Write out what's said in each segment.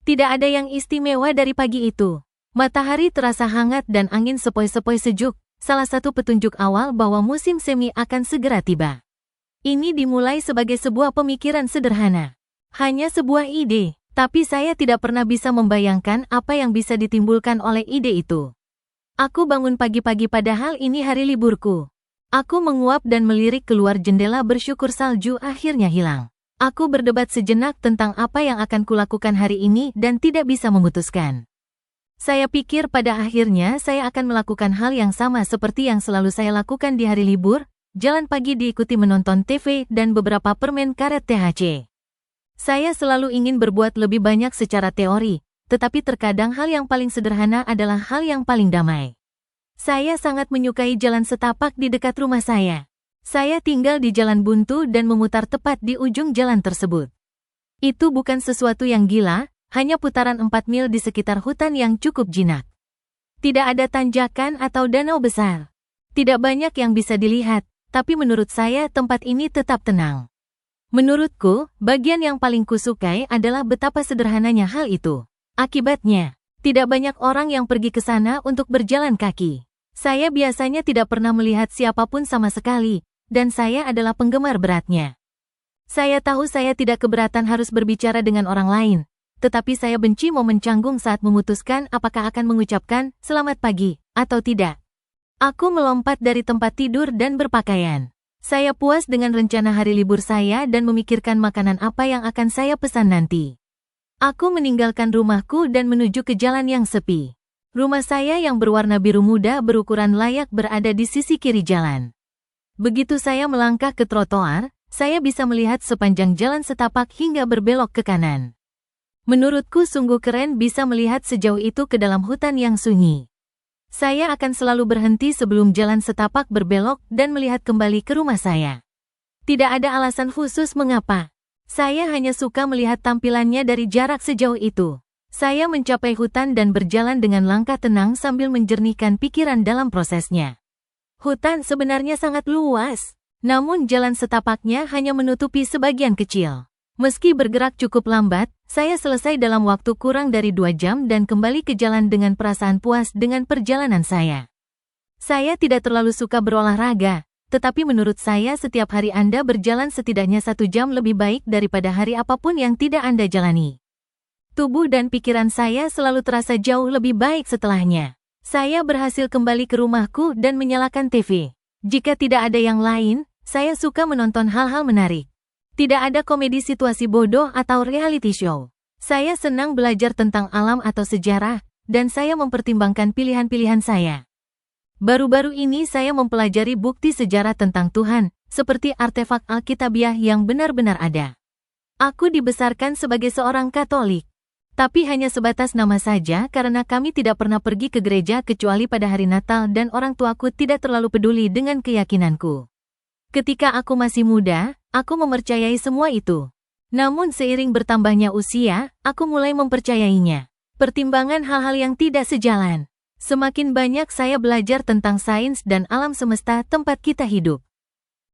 Tidak ada yang istimewa dari pagi itu. Matahari terasa hangat dan angin sepoi-sepoi sejuk, salah satu petunjuk awal bahwa musim semi akan segera tiba. Ini dimulai sebagai sebuah pemikiran sederhana. Hanya sebuah ide, tapi saya tidak pernah bisa membayangkan apa yang bisa ditimbulkan oleh ide itu. Aku bangun pagi-pagi padahal ini hari liburku. Aku menguap dan melirik keluar jendela bersyukur salju akhirnya hilang. Aku berdebat sejenak tentang apa yang akan kulakukan hari ini dan tidak bisa memutuskan. Saya pikir pada akhirnya saya akan melakukan hal yang sama seperti yang selalu saya lakukan di hari libur, jalan pagi diikuti menonton TV dan beberapa permen karet THC. Saya selalu ingin berbuat lebih banyak secara teori, tetapi terkadang hal yang paling sederhana adalah hal yang paling damai. Saya sangat menyukai jalan setapak di dekat rumah saya. Saya tinggal di jalan buntu dan memutar tepat di ujung jalan tersebut. Itu bukan sesuatu yang gila, hanya putaran 4 mil di sekitar hutan yang cukup jinak. Tidak ada tanjakan atau danau besar. Tidak banyak yang bisa dilihat, tapi menurut saya tempat ini tetap tenang. Menurutku, bagian yang paling kusukai adalah betapa sederhananya hal itu. Akibatnya, tidak banyak orang yang pergi ke sana untuk berjalan kaki. Saya biasanya tidak pernah melihat siapapun sama sekali, dan saya adalah penggemar beratnya. Saya tahu saya tidak keberatan harus berbicara dengan orang lain, tetapi saya benci momen canggung saat memutuskan apakah akan mengucapkan "selamat pagi" atau tidak. Aku melompat dari tempat tidur dan berpakaian. Saya puas dengan rencana hari libur saya dan memikirkan makanan apa yang akan saya pesan nanti. Aku meninggalkan rumahku dan menuju ke jalan yang sepi. Rumah saya yang berwarna biru muda berukuran layak berada di sisi kiri jalan. Begitu saya melangkah ke trotoar, saya bisa melihat sepanjang jalan setapak hingga berbelok ke kanan. Menurutku sungguh keren bisa melihat sejauh itu ke dalam hutan yang sunyi. Saya akan selalu berhenti sebelum jalan setapak berbelok dan melihat kembali ke rumah saya. Tidak ada alasan khusus mengapa. Saya hanya suka melihat tampilannya dari jarak sejauh itu. Saya mencapai hutan dan berjalan dengan langkah tenang sambil menjernihkan pikiran dalam prosesnya. Hutan sebenarnya sangat luas, namun jalan setapaknya hanya menutupi sebagian kecil. Meski bergerak cukup lambat, saya selesai dalam waktu kurang dari 2 jam dan kembali ke jalan dengan perasaan puas dengan perjalanan saya. Saya tidak terlalu suka berolahraga, tetapi menurut saya setiap hari Anda berjalan setidaknya 1 jam lebih baik daripada hari apapun yang tidak Anda jalani. Tubuh dan pikiran saya selalu terasa jauh lebih baik setelahnya. Saya berhasil kembali ke rumahku dan menyalakan TV. Jika tidak ada yang lain, saya suka menonton hal-hal menarik. Tidak ada komedi situasi bodoh atau reality show. Saya senang belajar tentang alam atau sejarah, dan saya mempertimbangkan pilihan-pilihan saya. Baru-baru ini saya mempelajari bukti sejarah tentang Tuhan, seperti artefak Alkitabiah yang benar-benar ada. Aku dibesarkan sebagai seorang Katolik. Tapi hanya sebatas nama saja karena kami tidak pernah pergi ke gereja kecuali pada hari Natal dan orang tuaku tidak terlalu peduli dengan keyakinanku. Ketika aku masih muda, aku mempercayai semua itu. Namun seiring bertambahnya usia, aku mulai mempercayainya. Pertimbangan hal-hal yang tidak sejalan. Semakin banyak saya belajar tentang sains dan alam semesta tempat kita hidup.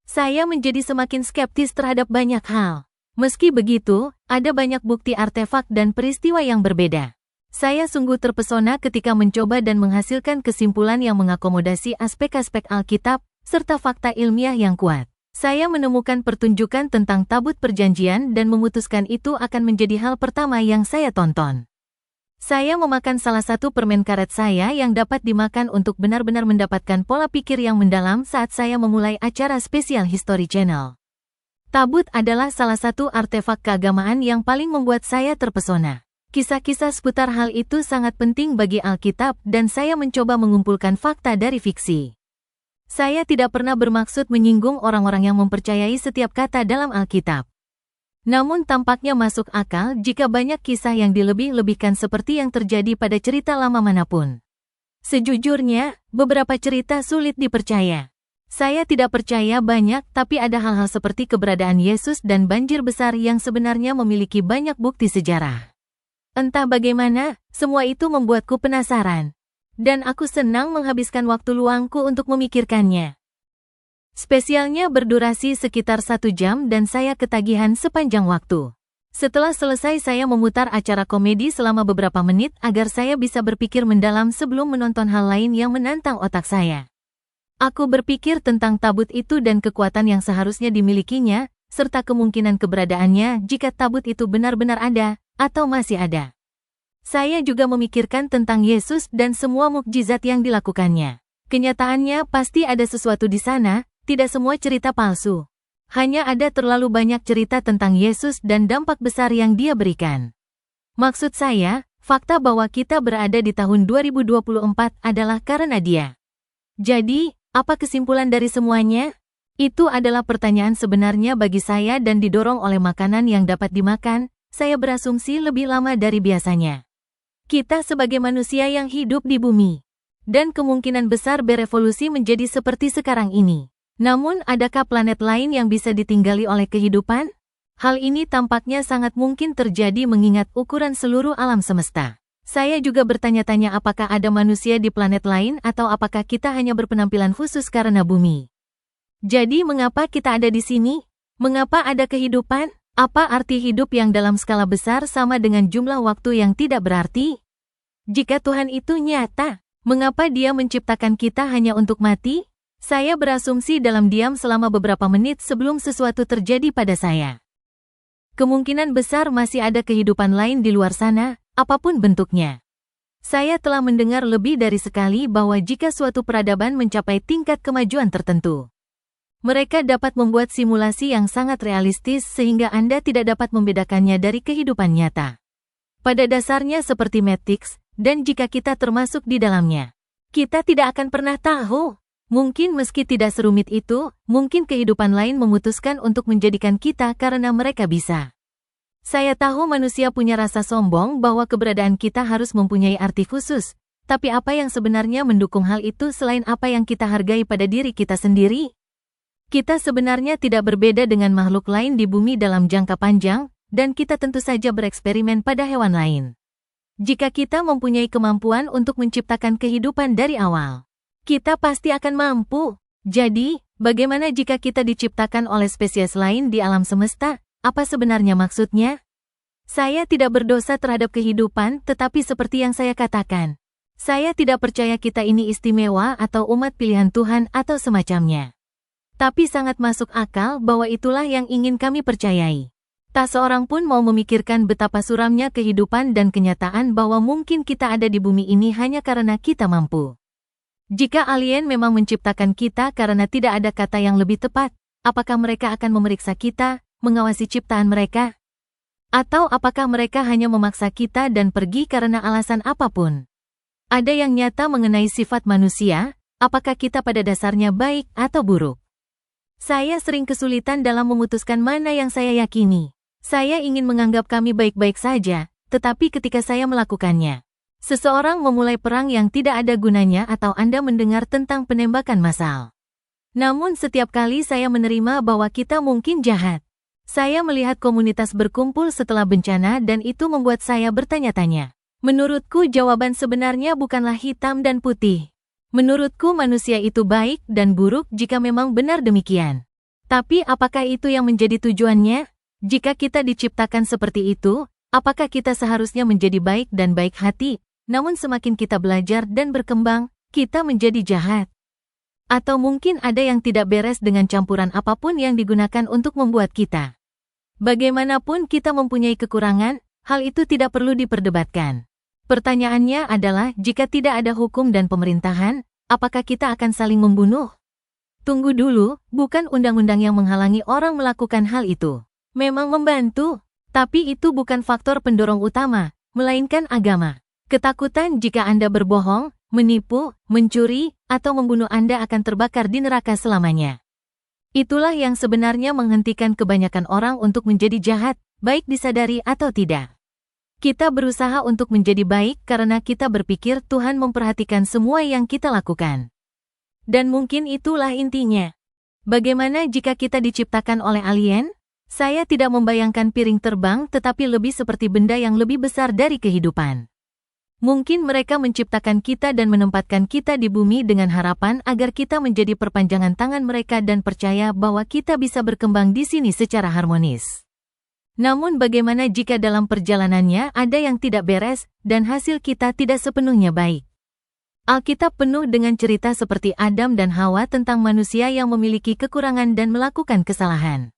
Saya menjadi semakin skeptis terhadap banyak hal. Meski begitu, ada banyak bukti artefak dan peristiwa yang berbeda. Saya sungguh terpesona ketika mencoba dan menghasilkan kesimpulan yang mengakomodasi aspek-aspek Alkitab, serta fakta ilmiah yang kuat. Saya menemukan pertunjukan tentang tabut perjanjian dan memutuskan itu akan menjadi hal pertama yang saya tonton. Saya memakan salah satu permen karet saya yang dapat dimakan untuk benar-benar mendapatkan pola pikir yang mendalam saat saya memulai acara spesial History Channel. Tabut adalah salah satu artefak keagamaan yang paling membuat saya terpesona. Kisah-kisah seputar hal itu sangat penting bagi Alkitab dan saya mencoba mengumpulkan fakta dari fiksi. Saya tidak pernah bermaksud menyinggung orang-orang yang mempercayai setiap kata dalam Alkitab. Namun tampaknya masuk akal jika banyak kisah yang dilebih-lebihkan seperti yang terjadi pada cerita lama manapun. Sejujurnya, beberapa cerita sulit dipercaya. Saya tidak percaya banyak, tapi ada hal-hal seperti keberadaan Yesus dan banjir besar yang sebenarnya memiliki banyak bukti sejarah. Entah bagaimana, semua itu membuatku penasaran. Dan aku senang menghabiskan waktu luangku untuk memikirkannya. Spesialnya berdurasi sekitar 1 jam dan saya ketagihan sepanjang waktu. Setelah selesai saya memutar acara komedi selama beberapa menit agar saya bisa berpikir mendalam sebelum menonton hal lain yang menantang otak saya. Aku berpikir tentang tabut itu dan kekuatan yang seharusnya dimilikinya, serta kemungkinan keberadaannya jika tabut itu benar-benar ada, atau masih ada. Saya juga memikirkan tentang Yesus dan semua mukjizat yang dilakukannya. Kenyataannya pasti ada sesuatu di sana, tidak semua cerita palsu. Hanya ada terlalu banyak cerita tentang Yesus dan dampak besar yang Dia berikan. Maksud saya, fakta bahwa kita berada di tahun 2024 adalah karena Dia. Jadi, apa kesimpulan dari semuanya? Itu adalah pertanyaan sebenarnya bagi saya dan didorong oleh makanan yang dapat dimakan, saya berasumsi lebih lama dari biasanya. Kita sebagai manusia yang hidup di bumi, dan kemungkinan besar berevolusi menjadi seperti sekarang ini. Namun, adakah planet lain yang bisa ditinggali oleh kehidupan? Hal ini tampaknya sangat mungkin terjadi mengingat ukuran seluruh alam semesta. Saya juga bertanya-tanya apakah ada manusia di planet lain atau apakah kita hanya berpenampilan khusus karena bumi. Jadi mengapa kita ada di sini? Mengapa ada kehidupan? Apa arti hidup yang dalam skala besar sama dengan jumlah waktu yang tidak berarti? Jika Tuhan itu nyata, mengapa Dia menciptakan kita hanya untuk mati? Saya berasumsi dalam diam selama beberapa menit sebelum sesuatu terjadi pada saya. Kemungkinan besar masih ada kehidupan lain di luar sana, apapun bentuknya. Saya telah mendengar lebih dari sekali bahwa jika suatu peradaban mencapai tingkat kemajuan tertentu, mereka dapat membuat simulasi yang sangat realistis sehingga Anda tidak dapat membedakannya dari kehidupan nyata. Pada dasarnya seperti Matrix, dan jika kita termasuk di dalamnya, kita tidak akan pernah tahu. Mungkin meski tidak serumit itu, mungkin kehidupan lain memutuskan untuk menjadikan kita karena mereka bisa. Saya tahu manusia punya rasa sombong bahwa keberadaan kita harus mempunyai arti khusus, tapi apa yang sebenarnya mendukung hal itu selain apa yang kita hargai pada diri kita sendiri? Kita sebenarnya tidak berbeda dengan makhluk lain di bumi dalam jangka panjang, dan kita tentu saja bereksperimen pada hewan lain. Jika kita mempunyai kemampuan untuk menciptakan kehidupan dari awal, kita pasti akan mampu. Jadi, bagaimana jika kita diciptakan oleh spesies lain di alam semesta? Apa sebenarnya maksudnya? Saya tidak berdosa terhadap kehidupan, tetapi seperti yang saya katakan, saya tidak percaya kita ini istimewa atau umat pilihan Tuhan atau semacamnya. Tapi sangat masuk akal bahwa itulah yang ingin kami percayai. Tak seorang pun mau memikirkan betapa suramnya kehidupan dan kenyataan bahwa mungkin kita ada di bumi ini hanya karena kita mampu. Jika alien memang menciptakan kita karena tidak ada kata yang lebih tepat, apakah mereka akan memeriksa kita, mengawasi ciptaan mereka? Atau apakah mereka hanya memaksa kita dan pergi karena alasan apapun? Ada yang nyata mengenai sifat manusia, apakah kita pada dasarnya baik atau buruk? Saya sering kesulitan dalam memutuskan mana yang saya yakini. Saya ingin menganggap kami baik-baik saja, tetapi ketika saya melakukannya, seseorang memulai perang yang tidak ada gunanya atau Anda mendengar tentang penembakan massal. Namun setiap kali saya menerima bahwa kita mungkin jahat. Saya melihat komunitas berkumpul setelah bencana dan itu membuat saya bertanya-tanya. Menurutku jawaban sebenarnya bukanlah hitam dan putih. Menurutku manusia itu baik dan buruk jika memang benar demikian. Tapi apakah itu yang menjadi tujuannya? Jika kita diciptakan seperti itu, apakah kita seharusnya menjadi baik dan baik hati? Namun semakin kita belajar dan berkembang, kita menjadi jahat. Atau mungkin ada yang tidak beres dengan campuran apapun yang digunakan untuk membuat kita. Bagaimanapun kita mempunyai kekurangan, hal itu tidak perlu diperdebatkan. Pertanyaannya adalah jika tidak ada hukum dan pemerintahan, apakah kita akan saling membunuh? Tunggu dulu, bukan undang-undang yang menghalangi orang melakukan hal itu. Memang membantu, tapi itu bukan faktor pendorong utama, melainkan agama. Ketakutan jika Anda berbohong, menipu, mencuri, atau membunuh Anda akan terbakar di neraka selamanya. Itulah yang sebenarnya menghentikan kebanyakan orang untuk menjadi jahat, baik disadari atau tidak. Kita berusaha untuk menjadi baik karena kita berpikir Tuhan memperhatikan semua yang kita lakukan. Dan mungkin itulah intinya. Bagaimana jika kita diciptakan oleh alien? Saya tidak membayangkan piring terbang tetapi lebih seperti benda yang lebih besar dari kehidupan. Mungkin mereka menciptakan kita dan menempatkan kita di bumi dengan harapan agar kita menjadi perpanjangan tangan mereka dan percaya bahwa kita bisa berkembang di sini secara harmonis. Namun bagaimana jika dalam perjalanannya ada yang tidak beres dan hasil kita tidak sepenuhnya baik? Alkitab penuh dengan cerita seperti Adam dan Hawa tentang manusia yang memiliki kekurangan dan melakukan kesalahan.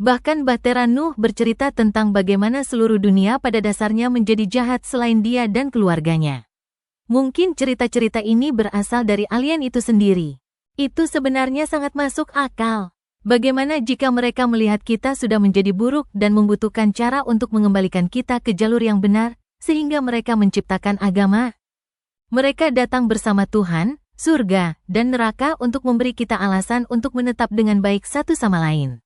Bahkan Bahtera Nuh bercerita tentang bagaimana seluruh dunia pada dasarnya menjadi jahat selain dia dan keluarganya. Mungkin cerita-cerita ini berasal dari alien itu sendiri. Itu sebenarnya sangat masuk akal. Bagaimana jika mereka melihat kita sudah menjadi buruk dan membutuhkan cara untuk mengembalikan kita ke jalur yang benar, sehingga mereka menciptakan agama? Mereka datang bersama Tuhan, surga, dan neraka untuk memberi kita alasan untuk menetap dengan baik satu sama lain.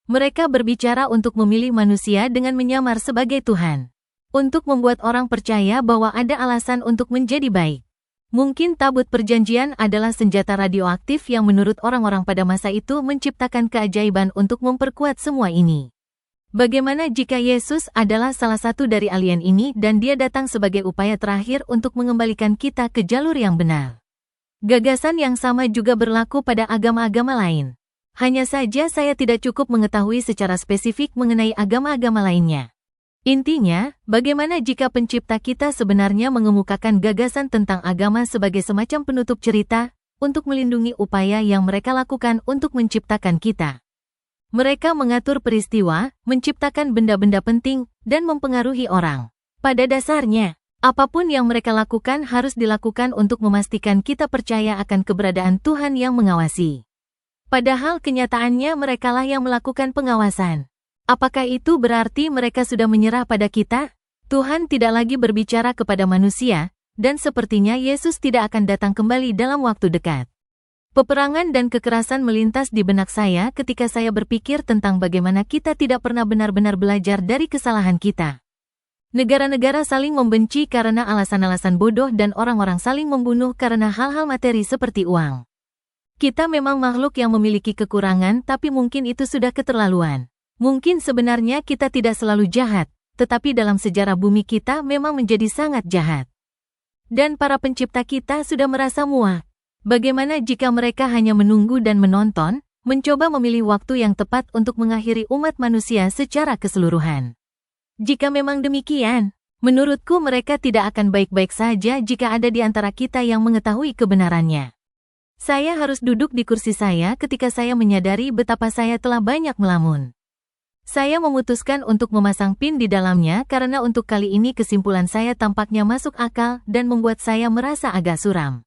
Mereka berbicara untuk memilih manusia dengan menyamar sebagai Tuhan. Untuk membuat orang percaya bahwa ada alasan untuk menjadi baik. Mungkin tabut perjanjian adalah senjata radioaktif yang menurut orang-orang pada masa itu menciptakan keajaiban untuk memperkuat semua ini. Bagaimana jika Yesus adalah salah satu dari alien ini dan dia datang sebagai upaya terakhir untuk mengembalikan kita ke jalur yang benar? Gagasan yang sama juga berlaku pada agama-agama lain. Hanya saja saya tidak cukup mengetahui secara spesifik mengenai agama-agama lainnya. Intinya, bagaimana jika pencipta kita sebenarnya mengemukakan gagasan tentang agama sebagai semacam penutup cerita, untuk melindungi upaya yang mereka lakukan untuk menciptakan kita? Mereka mengatur peristiwa, menciptakan benda-benda penting, dan mempengaruhi orang. Pada dasarnya, apapun yang mereka lakukan harus dilakukan untuk memastikan kita percaya akan keberadaan Tuhan yang mengawasi. Padahal kenyataannya merekalah yang melakukan pengawasan. Apakah itu berarti mereka sudah menyerah pada kita? Tuhan tidak lagi berbicara kepada manusia, dan sepertinya Yesus tidak akan datang kembali dalam waktu dekat. Peperangan dan kekerasan melintas di benak saya ketika saya berpikir tentang bagaimana kita tidak pernah benar-benar belajar dari kesalahan kita. Negara-negara saling membenci karena alasan-alasan bodoh dan orang-orang saling membunuh karena hal-hal materi seperti uang. Kita memang makhluk yang memiliki kekurangan, tapi mungkin itu sudah keterlaluan. Mungkin sebenarnya kita tidak selalu jahat, tetapi dalam sejarah bumi kita memang menjadi sangat jahat. Dan para pencipta kita sudah merasa muak. Bagaimana jika mereka hanya menunggu dan menonton, mencoba memilih waktu yang tepat untuk mengakhiri umat manusia secara keseluruhan? Jika memang demikian, menurutku mereka tidak akan baik-baik saja jika ada di antara kita yang mengetahui kebenarannya. Saya harus duduk di kursi saya ketika saya menyadari betapa saya telah banyak melamun. Saya memutuskan untuk memasang pin di dalamnya karena untuk kali ini kesimpulan saya tampaknya masuk akal dan membuat saya merasa agak suram.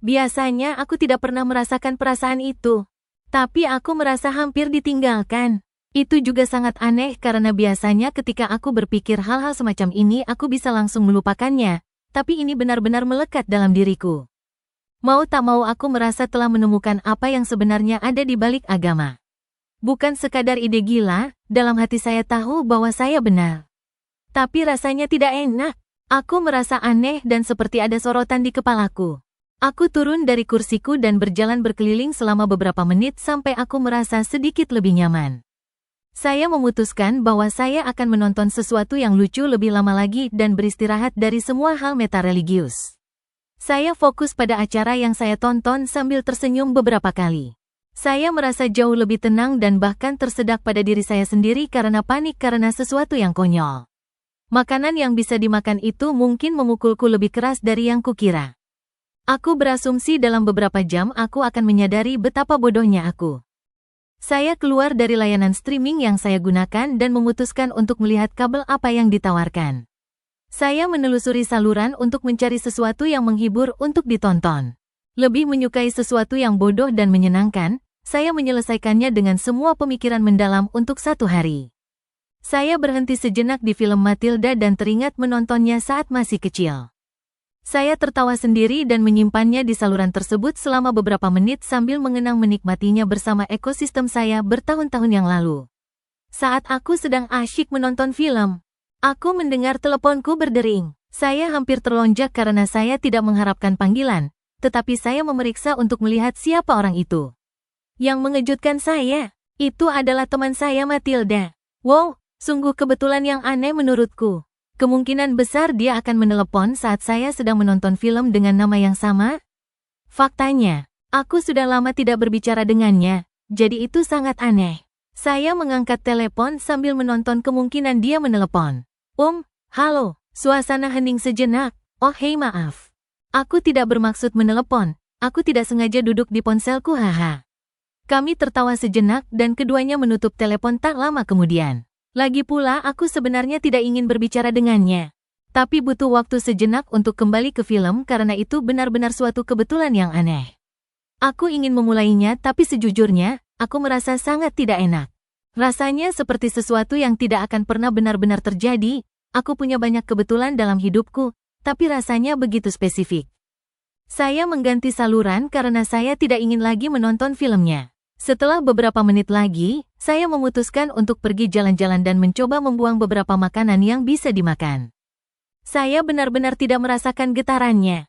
Biasanya aku tidak pernah merasakan perasaan itu. Tapi aku merasa hampir ditinggalkan. Itu juga sangat aneh karena biasanya ketika aku berpikir hal-hal semacam ini aku bisa langsung melupakannya. Tapi ini benar-benar melekat dalam diriku. Mau tak mau aku merasa telah menemukan apa yang sebenarnya ada di balik agama. Bukan sekadar ide gila, dalam hati saya tahu bahwa saya benar. Tapi rasanya tidak enak. Aku merasa aneh dan seperti ada sorotan di kepalaku. Aku turun dari kursiku dan berjalan berkeliling selama beberapa menit sampai aku merasa sedikit lebih nyaman. Saya memutuskan bahwa saya akan menonton sesuatu yang lucu lebih lama lagi dan beristirahat dari semua hal meta-religius. Saya fokus pada acara yang saya tonton sambil tersenyum beberapa kali. Saya merasa jauh lebih tenang dan bahkan tersedak pada diri saya sendiri karena panik karena sesuatu yang konyol. Makanan yang bisa dimakan itu mungkin memukulku lebih keras dari yang kukira. Aku berasumsi dalam beberapa jam aku akan menyadari betapa bodohnya aku. Saya keluar dari layanan streaming yang saya gunakan dan memutuskan untuk melihat kabel apa yang ditawarkan. Saya menelusuri saluran untuk mencari sesuatu yang menghibur untuk ditonton. Lebih menyukai sesuatu yang bodoh dan menyenangkan, saya menyelesaikannya dengan semua pemikiran mendalam untuk satu hari. Saya berhenti sejenak di film Matilda dan teringat menontonnya saat masih kecil. Saya tertawa sendiri dan menyimpannya di saluran tersebut selama beberapa menit sambil mengenang menikmatinya bersama ekosistem saya bertahun-tahun yang lalu. Saat aku sedang asyik menonton film, aku mendengar teleponku berdering. Saya hampir terlonjak karena saya tidak mengharapkan panggilan, tetapi saya memeriksa untuk melihat siapa orang itu. Yang mengejutkan saya, itu adalah teman saya Matilda. Wow, sungguh kebetulan yang aneh menurutku. Kemungkinan besar dia akan menelepon saat saya sedang menonton film dengan nama yang sama. Faktanya, aku sudah lama tidak berbicara dengannya, jadi itu sangat aneh. Saya mengangkat telepon sambil menonton kemungkinan dia menelepon. Halo, suasana hening sejenak. Oh hei maaf. Aku tidak bermaksud menelepon, aku tidak sengaja duduk di ponselku haha. Kami tertawa sejenak dan keduanya menutup telepon tak lama kemudian. Lagi pula aku sebenarnya tidak ingin berbicara dengannya. Tapi butuh waktu sejenak untuk kembali ke film karena itu benar-benar suatu kebetulan yang aneh. Aku ingin memulainya tapi sejujurnya, aku merasa sangat tidak enak. Rasanya seperti sesuatu yang tidak akan pernah benar-benar terjadi. Aku punya banyak kebetulan dalam hidupku, tapi rasanya begitu spesifik. Saya mengganti saluran karena saya tidak ingin lagi menonton filmnya. Setelah beberapa menit lagi, saya memutuskan untuk pergi jalan-jalan dan mencoba membuang beberapa makanan yang bisa dimakan. Saya benar-benar tidak merasakan getarannya.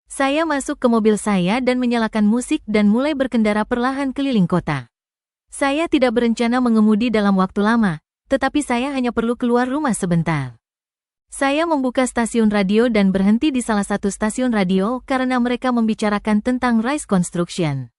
Saya masuk ke mobil saya dan menyalakan musik dan mulai berkendara perlahan keliling kota. Saya tidak berencana mengemudi dalam waktu lama, tetapi saya hanya perlu keluar rumah sebentar. Saya membuka stasiun radio dan berhenti di salah satu stasiun radio karena mereka membicarakan tentang Rise Construction.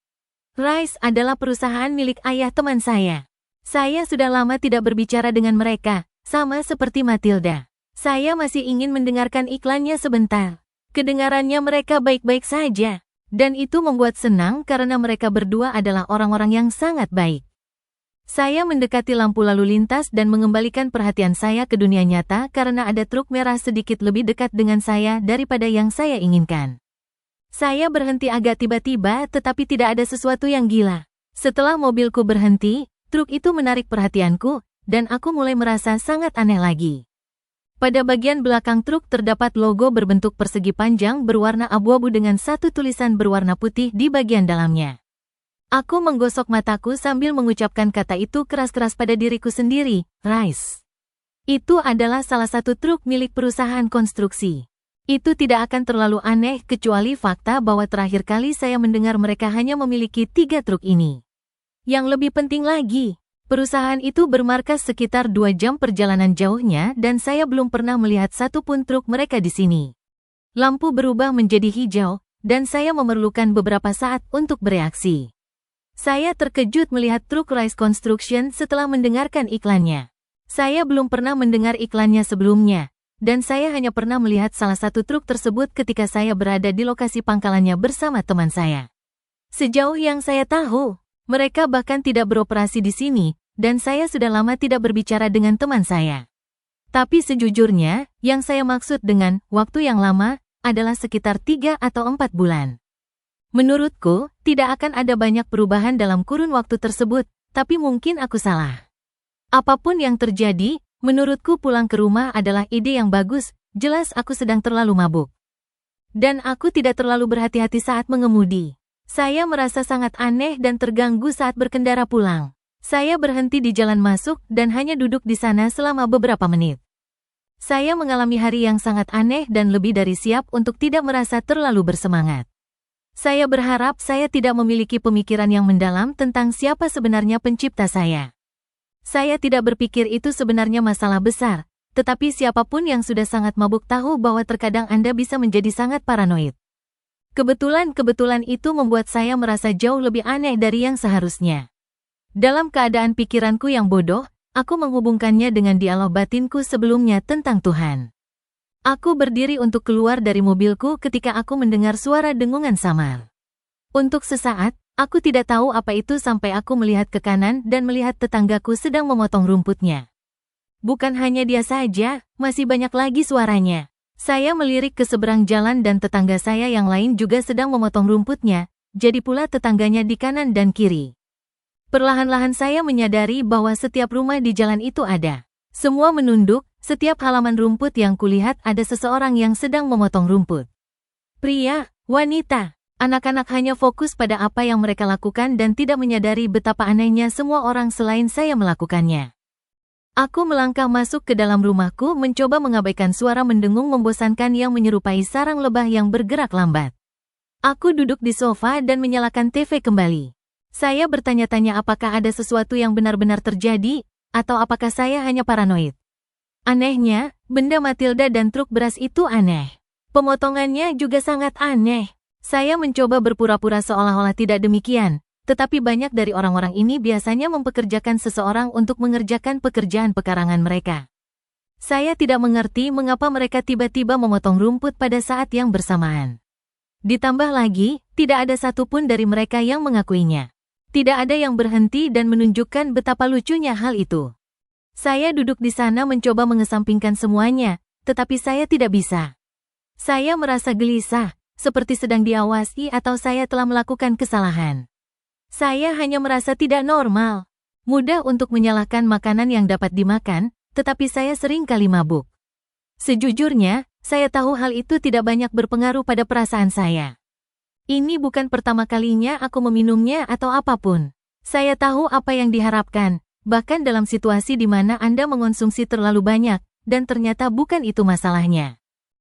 Rise adalah perusahaan milik ayah teman saya. Saya sudah lama tidak berbicara dengan mereka, sama seperti Matilda. Saya masih ingin mendengarkan iklannya sebentar. Kedengarannya mereka baik-baik saja, dan itu membuat senang karena mereka berdua adalah orang-orang yang sangat baik. Saya mendekati lampu lalu lintas dan mengembalikan perhatian saya ke dunia nyata karena ada truk merah sedikit lebih dekat dengan saya daripada yang saya inginkan. Saya berhenti agak tiba-tiba tetapi tidak ada sesuatu yang gila. Setelah mobilku berhenti, truk itu menarik perhatianku, dan aku mulai merasa sangat aneh lagi. Pada bagian belakang truk terdapat logo berbentuk persegi panjang berwarna abu-abu dengan satu tulisan berwarna putih di bagian dalamnya. Aku menggosok mataku sambil mengucapkan kata itu keras-keras pada diriku sendiri, Rise. Itu adalah salah satu truk milik perusahaan konstruksi. Itu tidak akan terlalu aneh kecuali fakta bahwa terakhir kali saya mendengar mereka hanya memiliki 3 truk ini. Yang lebih penting lagi, perusahaan itu bermarkas sekitar 2 jam perjalanan jauhnya dan saya belum pernah melihat satupun truk mereka di sini. Lampu berubah menjadi hijau, dan saya memerlukan beberapa saat untuk bereaksi. Saya terkejut melihat truk Rise Construction setelah mendengarkan iklannya. Saya belum pernah mendengar iklannya sebelumnya, dan saya hanya pernah melihat salah satu truk tersebut ketika saya berada di lokasi pangkalannya bersama teman saya. Sejauh yang saya tahu, mereka bahkan tidak beroperasi di sini, dan saya sudah lama tidak berbicara dengan teman saya. Tapi sejujurnya, yang saya maksud dengan waktu yang lama adalah sekitar 3 atau 4 bulan. Menurutku, tidak akan ada banyak perubahan dalam kurun waktu tersebut, tapi mungkin aku salah. Apapun yang terjadi, menurutku pulang ke rumah adalah ide yang bagus, jelas aku sedang terlalu mabuk. Dan aku tidak terlalu berhati-hati saat mengemudi. Saya merasa sangat aneh dan terganggu saat berkendara pulang. Saya berhenti di jalan masuk dan hanya duduk di sana selama beberapa menit. Saya mengalami hari yang sangat aneh dan lebih dari siap untuk tidak merasa terlalu bersemangat. Saya berharap saya tidak memiliki pemikiran yang mendalam tentang siapa sebenarnya pencipta saya. Saya tidak berpikir itu sebenarnya masalah besar, tetapi siapapun yang sudah sangat mabuk tahu bahwa terkadang Anda bisa menjadi sangat paranoid. Kebetulan itu membuat saya merasa jauh lebih aneh dari yang seharusnya. Dalam keadaan pikiranku yang bodoh, aku menghubungkannya dengan dialog batinku sebelumnya tentang Tuhan. Aku berdiri untuk keluar dari mobilku ketika aku mendengar suara dengungan samar. Untuk sesaat, aku tidak tahu apa itu sampai aku melihat ke kanan dan melihat tetanggaku sedang memotong rumputnya. Bukan hanya dia saja, masih banyak lagi suaranya. Saya melirik ke seberang jalan dan tetangga saya yang lain juga sedang memotong rumputnya, jadi pula tetangganya di kanan dan kiri. Perlahan-lahan saya menyadari bahwa setiap rumah di jalan itu ada. Semua menunduk, setiap halaman rumput yang kulihat ada seseorang yang sedang memotong rumput. Pria, wanita, anak-anak hanya fokus pada apa yang mereka lakukan dan tidak menyadari betapa anehnya semua orang selain saya melakukannya. Aku melangkah masuk ke dalam rumahku mencoba mengabaikan suara mendengung membosankan yang menyerupai sarang lebah yang bergerak lambat. Aku duduk di sofa dan menyalakan TV kembali. Saya bertanya-tanya apakah ada sesuatu yang benar-benar terjadi, atau apakah saya hanya paranoid. Anehnya, benda Matilda dan truk beras itu aneh. Pemotongannya juga sangat aneh. Saya mencoba berpura-pura seolah-olah tidak demikian, tetapi banyak dari orang-orang ini biasanya mempekerjakan seseorang untuk mengerjakan pekerjaan pekarangan mereka. Saya tidak mengerti mengapa mereka tiba-tiba memotong rumput pada saat yang bersamaan. Ditambah lagi, tidak ada satupun dari mereka yang mengakuinya. Tidak ada yang berhenti dan menunjukkan betapa lucunya hal itu. Saya duduk di sana mencoba mengesampingkan semuanya, tetapi saya tidak bisa. Saya merasa gelisah, seperti sedang diawasi atau saya telah melakukan kesalahan. Saya hanya merasa tidak normal. Mudah untuk menyalahkan makanan yang dapat dimakan, tetapi saya sering kali mabuk. Sejujurnya, saya tahu hal itu tidak banyak berpengaruh pada perasaan saya. Ini bukan pertama kalinya aku meminumnya atau apapun. Saya tahu apa yang diharapkan, bahkan dalam situasi di mana Anda mengonsumsi terlalu banyak, dan ternyata bukan itu masalahnya.